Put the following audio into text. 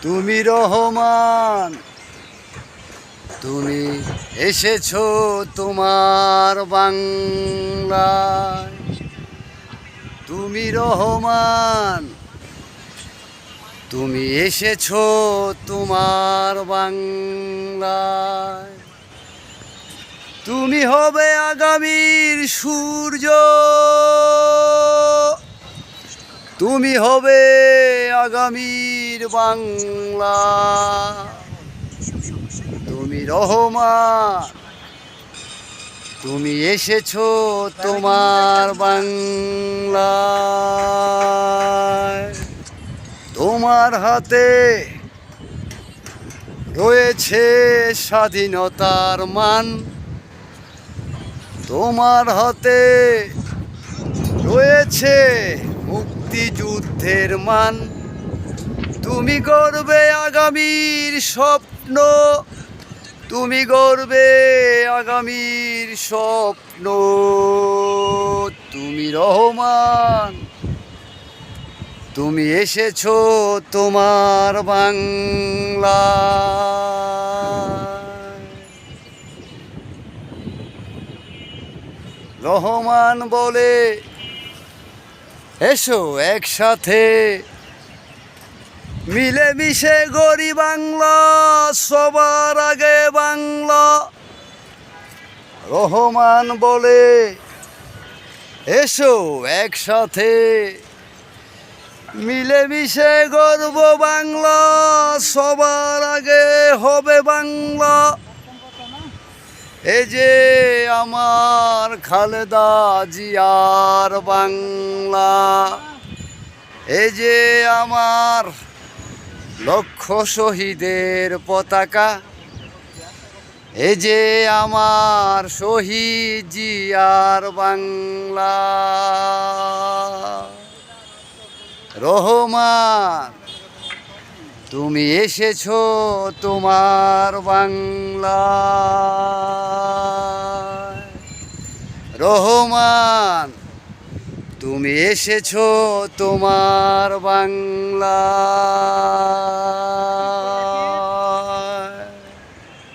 তুমি রহমান, তুমি এসেছো তোমার বাংলায়। তুমি রহমান, তুমি এসেছো তোমার বাংলায়। তুমি হবে আগামীর সূর্য, তুমি হবে আগামীর বাংলা। তুমি রহমান, তুমি এসেছো তোমার বাংলায়। তোমার হাতে রয়েছে স্বাধীনতার মান, তোমার হাতে রয়েছে মুক্তিযুদ্ধের মান। তুমি গড়বে আগামীর স্বপ্ন, তুমি গড়বে আগামীর স্বপ্ন। তুমি রহমান, তুমি এসেছো তোমার বাংলা। রহমান বলে, এসো একসাথে মিলেমিশে গড়ি বাংলা, সবার আগে বাংলা। রহমান বলে, এসো একসাথে মিলেমিশে গড়ব বাংলা, সবার আগে হবে বাংলা। এই যে আমার খালেদা জিয়ার বাংলা, এই যে আমার লক্ষ শহীদের পতাকা, এই যে আমার শহীদ জিয়ার বাংলা। রহমান, তুমি এসেছো তোমার বাংলা। রহমান, তুমি এসেছো তোমার বাংলা।